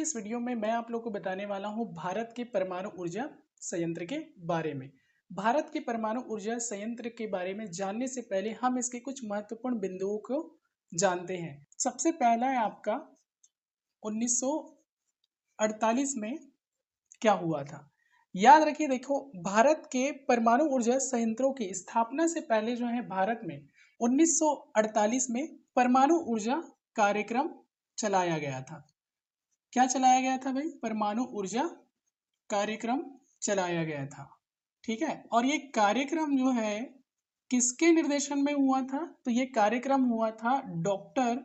इस वीडियो में मैं आप लोग को बताने वाला हूं भारत के परमाणु ऊर्जा संयंत्र के बारे में। भारत के परमाणु ऊर्जा संयंत्र के बारे में जानने से पहले हम इसके कुछ महत्वपूर्ण बिंदुओं को जानते हैं। सबसे पहला है आपका 1948 में क्या हुआ था। याद रखिए, देखो, भारत के परमाणु ऊर्जा संयंत्रों की स्थापना से पहले जो है भारत में 1948 में परमाणु ऊर्जा कार्यक्रम चलाया गया था। क्या चलाया गया था भाई? परमाणु ऊर्जा कार्यक्रम चलाया गया था। ठीक है, और ये कार्यक्रम जो है किसके निर्देशन में हुआ था? तो ये कार्यक्रम हुआ था डॉक्टर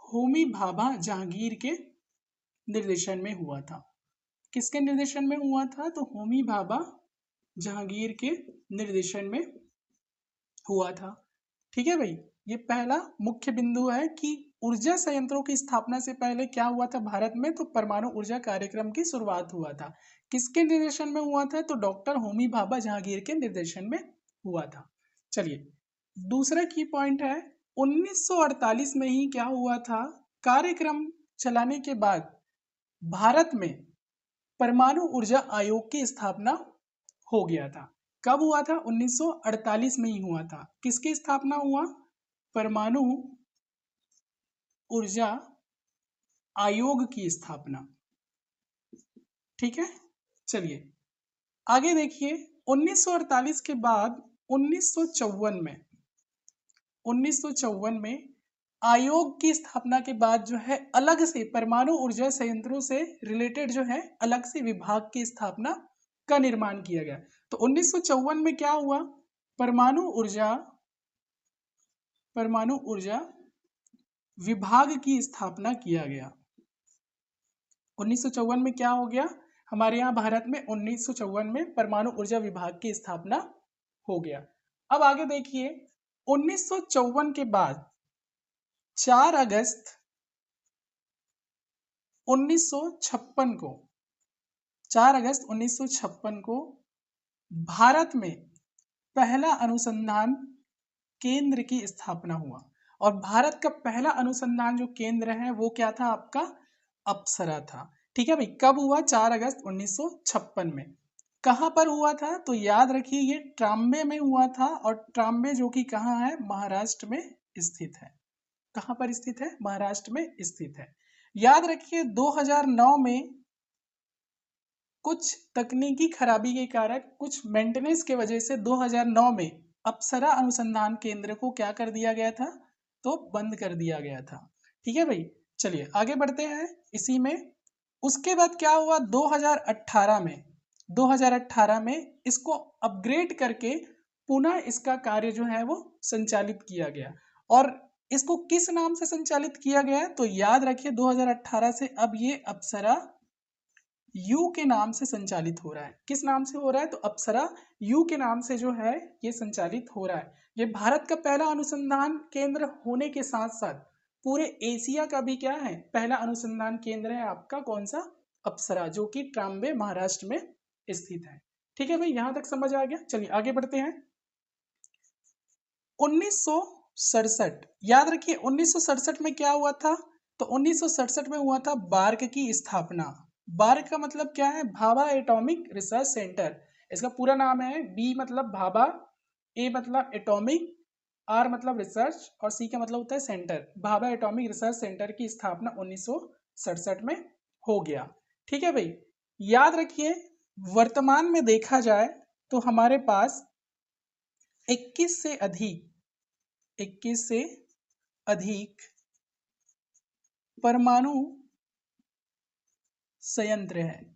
होमी भाभा जहांगीर के निर्देशन में हुआ था। किसके निर्देशन में हुआ था? तो होमी भाभा जहांगीर के निर्देशन में हुआ था। ठीक है भाई, ये पहला मुख्य बिंदु है कि ऊर्जा संयंत्रों की स्थापना से पहले क्या हुआ था भारत में? तो परमाणु ऊर्जा कार्यक्रम की शुरुआत हुआ था। किसके निर्देशन में हुआ था? तो डॉक्टर होमी भाभा जहांगीर के निर्देशन में हुआ था। चलिए, दूसरा की पॉइंट है 1948 में ही क्या हुआ था? कार्यक्रम चलाने के बाद भारत में परमाणु ऊर्जा आयोग की स्थापना हो गया था। कब हुआ था? 1948 में ही हुआ था। किसकी स्थापना हुआ? परमाणु ऊर्जा आयोग की स्थापना। ठीक है, चलिए आगे देखिए। 1948 के बाद 1954 में आयोग की स्थापना के बाद जो है अलग से परमाणु ऊर्जा संयंत्रों से रिलेटेड जो है अलग से विभाग की स्थापना का निर्माण किया गया। तो 1954 में क्या हुआ? परमाणु ऊर्जा विभाग की स्थापना किया गया। 1954 में क्या हो गया हमारे यहाँ भारत में? 1954 में परमाणु ऊर्जा विभाग की स्थापना हो गया। अब आगे देखिए, 1954 के बाद 4 अगस्त 1956 को 4 अगस्त 1956 को भारत में पहला अनुसंधान केंद्र की स्थापना हुआ। और भारत का पहला अनुसंधान जो केंद्र है वो क्या था? आपका अप्सरा था। ठीक है भाई, कब हुआ? 4 अगस्त 1956 में। कहां पर हुआ था? तो याद रखिए, ये ट्राम्बे में हुआ था। और ट्राम्बे जो कि कहाँ है? महाराष्ट्र में स्थित है। कहां पर स्थित है? महाराष्ट्र में स्थित है। याद रखिए, 2009 में कुछ तकनीकी खराबी के कारण, कुछ मेंटेनेंस के वजह से 2009 में अप्सरा अनुसंधान केंद्र को क्या कर दिया गया था? तो बंद कर दिया गया था। ठीक है भाई, चलिए आगे बढ़ते हैं इसी में। उसके बाद क्या हुआ? 2018 में इसको अपग्रेड करके पुनः इसका कार्य जो है वो संचालित किया गया। और इसको किस नाम से संचालित किया गया? तो याद रखिए, 2018 से अब ये अप्सरा यू के नाम से संचालित हो रहा है। किस नाम से हो रहा है? तो अप्सरा यू के नाम से जो है ये संचालित हो रहा है। ये भारत का पहला अनुसंधान केंद्र होने के साथ साथ पूरे एशिया का भी क्या है? पहला अनुसंधान केंद्र है आपका। कौन सा? अप्सरा, जो कि ट्राम्बे महाराष्ट्र में स्थित है। ठीक है भाई, यहां तक समझ आ गया। चलिए आगे बढ़ते हैं। 1967, याद रखिए 1967 में क्या हुआ था? तो 1967 में हुआ था बार्क की स्थापना। बार्क का मतलब क्या है? Bhabha atomic research centre. इसका पूरा नाम है, बी मतलब भाभा, ए मतलब एटॉमिक, आर मतलब रिसर्च और सी का मतलब होता है centre. Bhabha atomic research centre की स्थापना 1967 में हो गया। ठीक है भाई, याद रखिए वर्तमान में देखा जाए तो हमारे पास 21 से अधिक परमाणु संयंत्र है।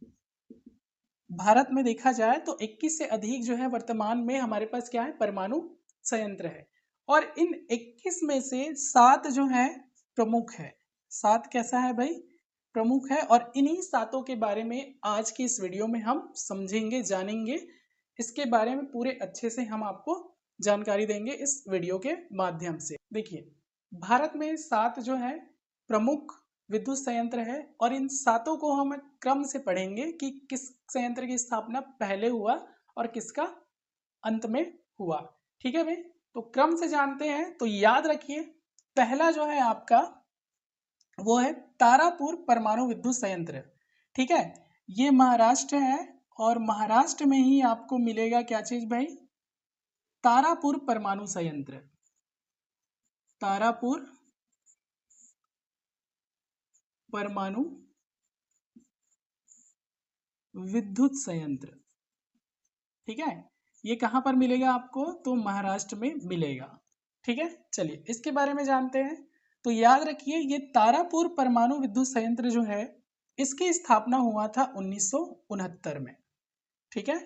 भारत में देखा जाए तो 21 से अधिक जो है वर्तमान में हमारे पास क्या है? परमाणु संयंत्र है। और इन 21 में से 7 जो है प्रमुख है। 7 कैसा है भाई? प्रमुख है। और इन्हीं 7 के बारे में आज की इस वीडियो में हम समझेंगे, जानेंगे। इसके बारे में पूरे अच्छे से हम आपको जानकारी देंगे इस वीडियो के माध्यम से। देखिए, भारत में 7 जो है प्रमुख विद्युत संयंत्र है। और इन 7 को हम क्रम से पढ़ेंगे कि किस संयंत्र की स्थापना पहले हुआ और किसका अंत में हुआ। ठीक है भाई, तो क्रम से जानते हैं। तो याद रखिए, पहला जो है आपका वो है तारापुर परमाणु विद्युत संयंत्र। ठीक है, ये महाराष्ट्र है और महाराष्ट्र में ही आपको मिलेगा क्या चीज भाई, तारापुर परमाणु संयंत्र। तारापुर परमाणु विद्युत संयंत्र। ठीक है, ये कहां पर मिलेगा आपको, तो महाराष्ट्र में मिलेगा। ठीक है, चलिए इसके बारे में जानते हैं। तो याद रखिए ये तारापुर परमाणु विद्युत संयंत्र जो है इसकी स्थापना हुआ था 1969 में। ठीक है,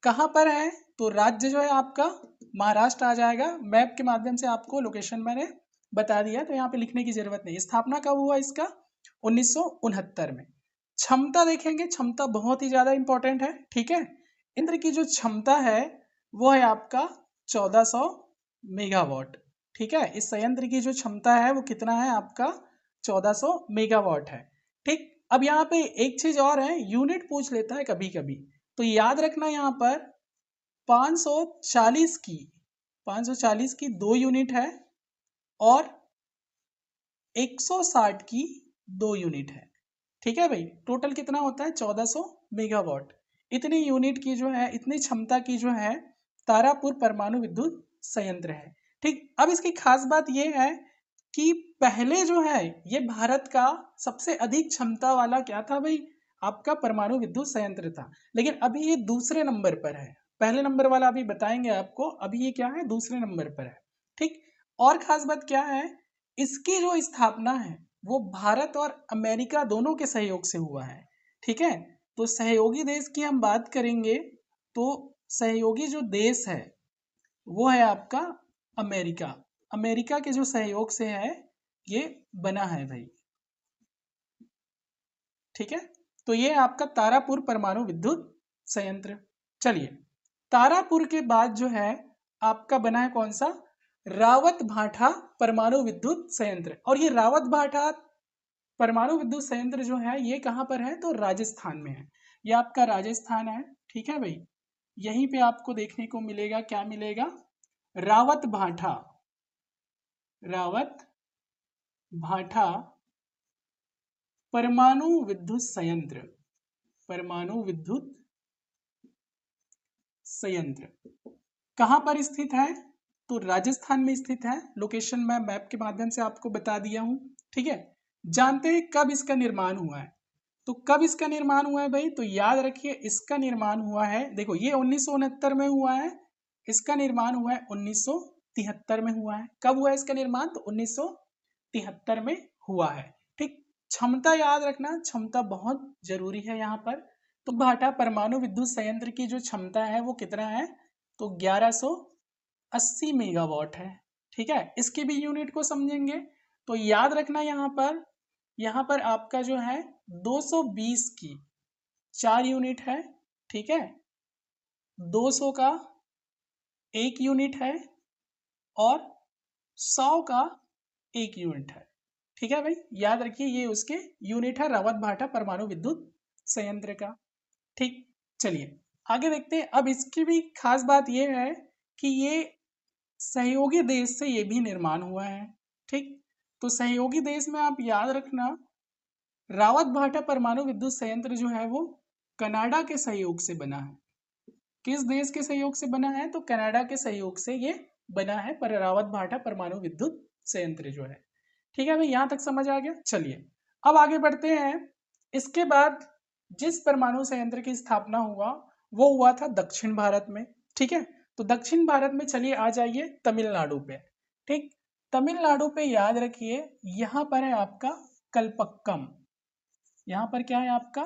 कहां पर है, तो राज्य जो है आपका महाराष्ट्र आ जाएगा। मैप के माध्यम से आपको लोकेशन मैंने बता दिया, तो यहाँ पे लिखने की जरूरत नहीं। स्थापना कब हुआ इसका, 1969 में। क्षमता देखेंगे, क्षमता बहुत ही ज्यादा इंपॉर्टेंट है। ठीक है, इंद्र की जो क्षमता है वो है आपका 1400 मेगावाट। ठीक है, इस संयंत्र की जो क्षमता है वो कितना है आपका 1400 मेगावाट है। ठीक, अब यहाँ पे एक चीज और है, यूनिट पूछ लेता है कभी कभी, तो याद रखना यहाँ पर 540 की 2 यूनिट है और 160 की 2 यूनिट है। ठीक है भाई, टोटल कितना होता है 1400 मेगावाट। इतनी यूनिट की जो है, इतनी क्षमता की जो है तारापुर परमाणु विद्युत संयंत्र है। ठीक, अब इसकी खास बात यह है कि पहले जो है ये भारत का सबसे अधिक क्षमता वाला क्या था भाई, आपका परमाणु विद्युत संयंत्र था। लेकिन अभी ये दूसरे नंबर पर है, पहले नंबर वाला अभी बताएंगे आपको, अभी ये क्या है दूसरे नंबर पर है। ठीक, और खास बात क्या है, इसकी जो स्थापना है वो भारत और अमेरिका दोनों के सहयोग से हुआ है। ठीक है, तो सहयोगी देश की हम बात करेंगे तो सहयोगी जो देश है वो है आपका अमेरिका। अमेरिका के जो सहयोग से है ये बना है भाई। ठीक है, तो ये आपका तारापुर परमाणु विद्युत संयंत्र। चलिए, तारापुर के बाद जो है आपका बना है कौन सा, रावत भाठा परमाणु विद्युत संयंत्र। और ये रावत भाठा परमाणु विद्युत संयंत्र जो है ये कहां पर है, तो राजस्थान में है। ये आपका राजस्थान है। ठीक है भाई, यहीं पे आपको देखने को मिलेगा, क्या मिलेगा, रावत भाठा, रावत भाठा परमाणु विद्युत संयंत्र, परमाणु विद्युत संयंत्र कहां पर स्थित है, तो राजस्थान में स्थित है। लोकेशन मैं मैप के माध्यम से आपको बता दिया हूं। ठीक है, जानते हैं कब इसका निर्माण हुआ है, तो कब इसका निर्माण हुआ है भाई, तो याद रखिए इसका निर्माण हुआ है, देखो ये 1969 में हुआ है, इसका निर्माण हुआ है 1973 में हुआ है। कब हुआ है इसका निर्माण, तो 1973 में हुआ है। ठीक, क्षमता याद रखना, क्षमता बहुत जरूरी है यहाँ पर। तो भाटा परमाणु विद्युत संयंत्र की जो क्षमता है वो कितना है, तो 1180 मेगावाट है। ठीक है, इसकी भी यूनिट को समझेंगे तो याद रखना यहाँ पर आपका जो है 220 की 4 यूनिट है। ठीक है, 200 का 1 यूनिट है और 100 का 1 यूनिट है। ठीक है भाई, याद रखिए ये उसके यूनिट है रावत भाटा परमाणु विद्युत संयंत्र का। ठीक, चलिए आगे देखते हैं। अब इसकी भी खास बात यह है कि ये सहयोगी देश से ये भी निर्माण हुआ है। ठीक, तो सहयोगी देश में आप याद रखना रावत भाटा परमाणु विद्युत संयंत्र जो है वो कनाडा के सहयोग से बना है। किस देश के सहयोग से बना है, तो कनाडा के सहयोग से ये बना है पर रावत भाटा परमाणु विद्युत संयंत्र जो है। ठीक है भाई, यहां तक समझ आ गया। चलिए अब आगे बढ़ते हैं। इसके बाद जिस परमाणु संयंत्र की स्थापना हुआ वो हुआ था दक्षिण भारत में। ठीक है, तो दक्षिण भारत में चलिए आ जाइए तमिलनाडु पे। ठीक, तमिलनाडु पे याद रखिए यहां पर है आपका कलपक्कम। यहां पर क्या है आपका,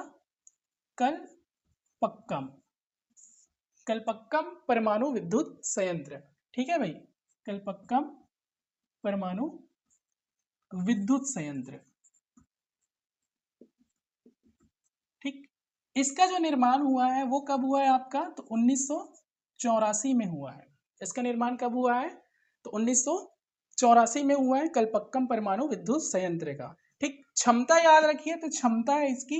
कलपक्कम, कलपक्कम परमाणु विद्युत संयंत्र। ठीक है भाई, कलपक्कम परमाणु विद्युत संयंत्र। ठीक, इसका जो निर्माण हुआ है वो कब हुआ है आपका, तो 1984 में हुआ है। इसका निर्माण कब हुआ है, तो 1984 में हुआ है कलपक्कम परमाणु विद्युत संयंत्र का। ठीक, क्षमता याद रखिए, तो क्षमता है इसकी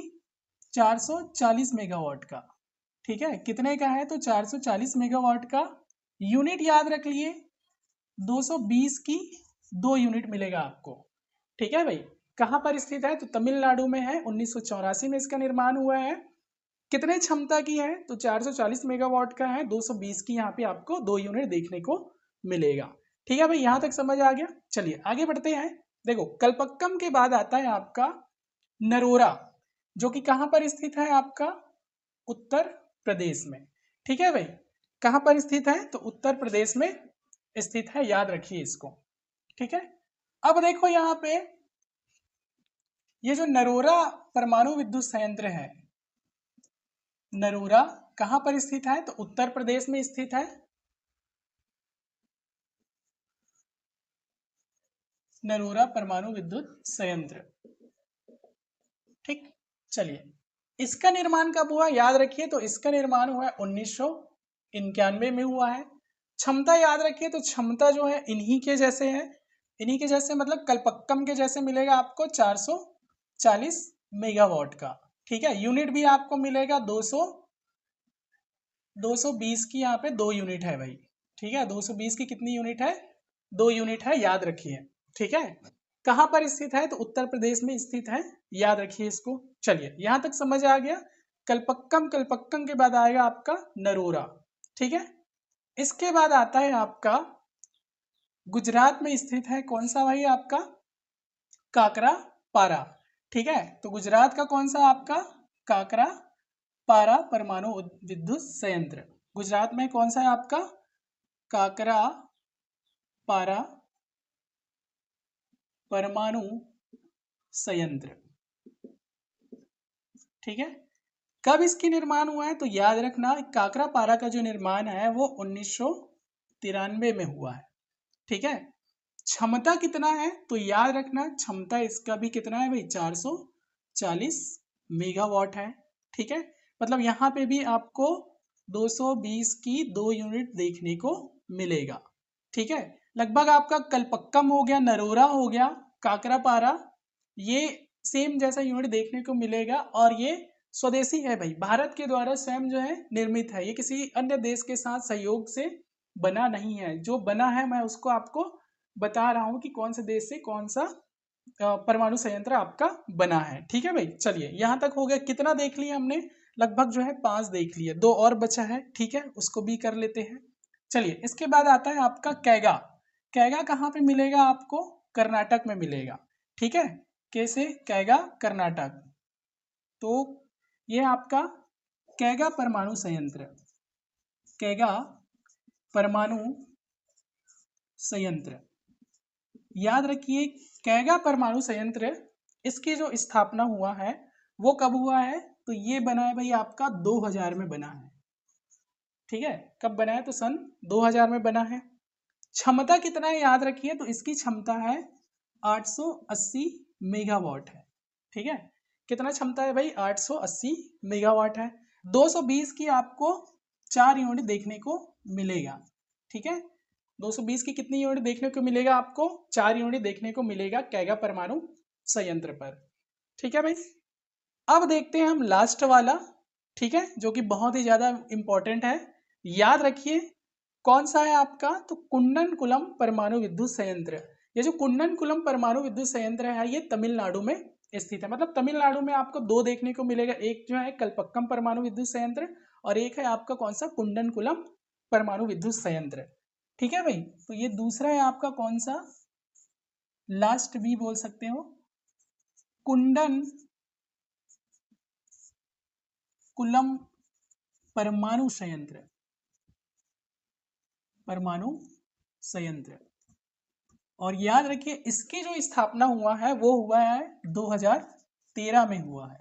440 मेगावाट का। ठीक है, कितने का है, तो 440 मेगावाट का। यूनिट याद रख लिए 220 की 2 यूनिट मिलेगा आपको। ठीक है भाई, कहाँ पर स्थित है? तो तमिलनाडु में है। 1984 में इसका निर्माण हुआ है। कितने क्षमता की है? तो 440 मेगावाट का है। 220 की यहाँ पे आपको 2 यूनिट देखने को मिलेगा। ठीक है भाई, यहाँ तक समझ आ गया। चलिए आगे बढ़ते हैं। देखो कल्पक्कम के बाद आता है आपका नरोरा, जो कि कहाँ पर स्थित है? आपका उत्तर प्रदेश में। ठीक है भाई, कहाँ पर स्थित है? तो उत्तर प्रदेश में स्थित है, याद रखिए इसको। ठीक है, अब देखो यहाँ पे ये जो नरोरा परमाणु विद्युत संयंत्र है, नरोरा कहाँ पर स्थित है? तो उत्तर प्रदेश में स्थित है। नरोरा परमाणु विद्युत संयंत्र। ठीक, चलिए इसका निर्माण कब हुआ? याद रखिए, तो इसका निर्माण हुआ 1991 में हुआ है। क्षमता याद रखिए, तो क्षमता जो है इन्हीं के जैसे है। इन्हीं के जैसे मतलब कल्पक्कम के जैसे मिलेगा आपको 440 मेगावाट का। ठीक है, यूनिट भी आपको मिलेगा 220 की, यहाँ पे 2 यूनिट है भाई। ठीक है, 220 की कितनी यूनिट है? 2 यूनिट है, याद रखिए। ठीक है, कहाँ पर स्थित है? तो उत्तर प्रदेश में स्थित है, याद रखिए इसको। चलिए यहाँ तक समझ आ गया। कल्पक्कम, कल्पक्कम के बाद आएगा आपका नरोरा। ठीक है, इसके बाद आता है आपका गुजरात में स्थित है कौन सा भाई? आपका काकरा पारा। ठीक है, तो गुजरात का कौन सा? आपका काकरा पारा परमाणु विद्युत संयंत्र। गुजरात में कौन सा है आपका? काकरा पारा परमाणु संयंत्र। ठीक है, कब इसकी निर्माण हुआ है? तो याद रखना काकरा पारा का जो निर्माण है वो 1993 में हुआ है। ठीक है, क्षमता कितना है? तो याद रखना क्षमता इसका भी कितना है भाई? 440 मेगावाट है। ठीक है, मतलब यहाँ पे भी आपको 220 की 2 यूनिट देखने को मिलेगा। ठीक है, लगभग आपका कल्पक्कम हो गया, नरोरा हो गया, काकरापारा, ये सेम जैसा यूनिट देखने को मिलेगा। और ये स्वदेशी है भाई, भारत के द्वारा स्वयं जो है निर्मित है, ये किसी अन्य देश के साथ सहयोग से बना नहीं है। जो बना है मैं उसको आपको बता रहा हूँ कि कौन से देश से कौन सा परमाणु संयंत्र आपका बना है। ठीक है भाई, चलिए यहाँ तक हो गया। कितना देख लिया हमने? लगभग जो है 5 देख लिए, 2 और बचा है। ठीक है, उसको भी कर लेते हैं। चलिए इसके बाद आता है आपका कैगा। कैगा कहाँ पे मिलेगा आपको? कर्नाटक में मिलेगा। ठीक है, कैसे? कैगा कर्नाटक। तो ये आपका कैगा परमाणु संयंत्र, कैगा परमाणु संयंत्र, याद रखिए कैगा परमाणु संयंत्र, इसकी जो स्थापना हुआ है वो कब हुआ है? तो ये बना है भाई आपका 2000 में बना है। ठीक है, कब बना है? तो सन 2000 में बना है। क्षमता कितना है याद रखिए, तो इसकी क्षमता है 880 मेगावाट है। ठीक है, कितना क्षमता है भाई? 880 मेगावाट है। 220 की आपको 4 यूनिट देखने को मिलेगा। ठीक है, 220 की कितनी यूनिट देखने को मिलेगा आपको? 4 यूनिट देखने को मिलेगा कैगा परमाणु संयंत्र पर। ठीक है भाई, अब देखते हैं हम लास्ट वाला। ठीक है, जो कि बहुत ही ज्यादा इंपॉर्टेंट है, याद रखिए कौन सा है आपका? तो कुंडनकुलम परमाणु विद्युत संयंत्र। ये जो कुंडनकुलम परमाणु विद्युत संयंत्र है ये तमिलनाडु में स्थित है। मतलब तमिलनाडु में आपको 2 देखने को मिलेगा, एक जो है कल्पक्कम परमाणु विद्युत संयंत्र और एक है आपका कौन सा? कुंडनकुलम परमाणु विद्युत संयंत्र। ठीक है भाई, तो ये दूसरा है आपका कौन सा? लास्ट भी बोल सकते हो, कुंडन कुलम परमाणु संयंत्र, परमाणु संयंत्र। और याद रखिए इसकी जो स्थापना हुआ है वो हुआ है 2013 में हुआ है।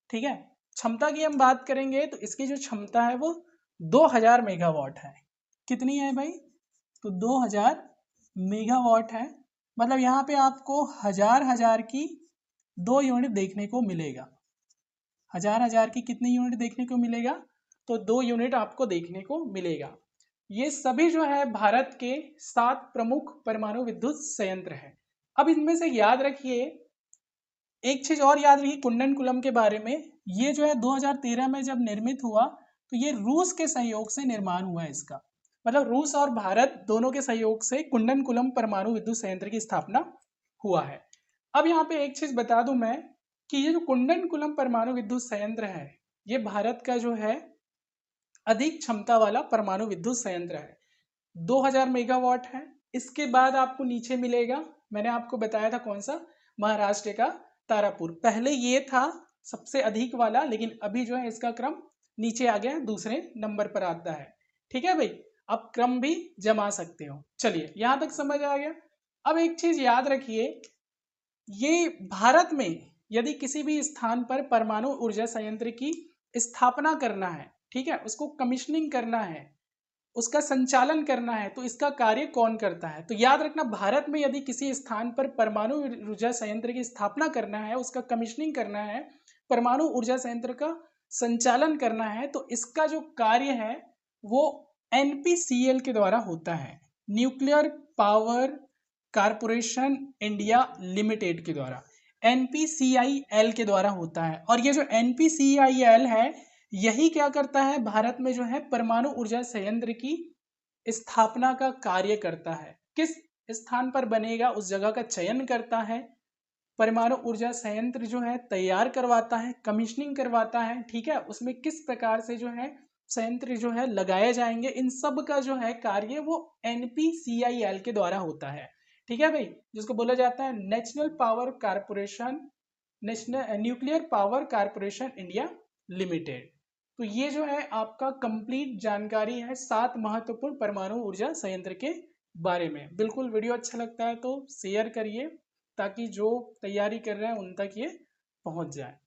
ठीक है, क्षमता की हम बात करेंगे तो इसकी जो क्षमता है वो 2000 मेगावाट है। कितनी है भाई? तो 2000 मेगावाट है। मतलब यहाँ पे आपको हजार की 2 यूनिट देखने को मिलेगा। हजार की कितनी यूनिट देखने को मिलेगा? तो 2 यूनिट आपको देखने को मिलेगा। ये सभी जो है भारत के 7 प्रमुख परमाणु विद्युत संयंत्र है। अब इनमें से याद रखिए एक चीज और, याद रखिए कुंडनकुलम के बारे में, ये जो है 2013 में जब निर्मित हुआ तो ये रूस के सहयोग से निर्माण हुआ है इसका। मतलब रूस और भारत दोनों के सहयोग से कुंडनकुलम परमाणु विद्युत संयंत्र की स्थापना हुआ है। अब यहाँ पे एक चीज बता दूं मैं कि ये जो कुंडनकुलम परमाणु विद्युत संयंत्र है, ये भारत का जो है अधिक क्षमता वाला परमाणु विद्युत संयंत्र है। 2000 मेगावाट है। इसके बाद आपको नीचे मिलेगा, मैंने आपको बताया था कौन सा, महाराष्ट्र का तारापुर। पहले ये था सबसे अधिक वाला, लेकिन अभी जो है इसका क्रम नीचे आ गया, दूसरे नंबर पर आता है। ठीक है भाई, अब क्रम भी जमा सकते हो। चलिए यहां तक समझ आ गया। अब एक चीज याद रखिए, ये भारत में यदि किसी भी स्थान पर परमाणु ऊर्जा संयंत्र की स्थापना करना है, ठीक है, उसको कमिश्निंग करना है, उसका संचालन करना है, तो इसका कार्य कौन करता है? तो याद रखना, भारत में यदि किसी स्थान पर परमाणु ऊर्जा संयंत्र की स्थापना करना है, उसका कमिश्निंग करना है, परमाणु ऊर्जा संयंत्र का संचालन करना है, तो इसका जो कार्य है वो एनपीसीएल के द्वारा होता है, nuclear power corporation India limited के द्वारा, एनपीसीआईएल के द्वारा होता है। और ये जो एनपीसीआईएल है, यही क्या करता है, भारत में जो है परमाणु ऊर्जा संयंत्र की स्थापना का कार्य करता है। किस स्थान पर बनेगा उस जगह का चयन करता है, परमाणु ऊर्जा संयंत्र जो है तैयार करवाता है, कमिश्निंग करवाता है, ठीक है, उसमें किस प्रकार से जो है संयंत्र जो है लगाए जाएंगे, इन सब का जो है कार्य वो एनपीसीआईएल के द्वारा होता है। ठीक है भाई, जिसको बोला जाता है national power corporation, national nuclear power corporation India limited. तो ये जो है आपका कंप्लीट जानकारी है 7 महत्वपूर्ण परमाणु ऊर्जा संयंत्र के बारे में। बिल्कुल वीडियो अच्छा लगता है तो शेयर करिए, ताकि जो तैयारी कर रहे हैं उन तक ये पहुंच जाए।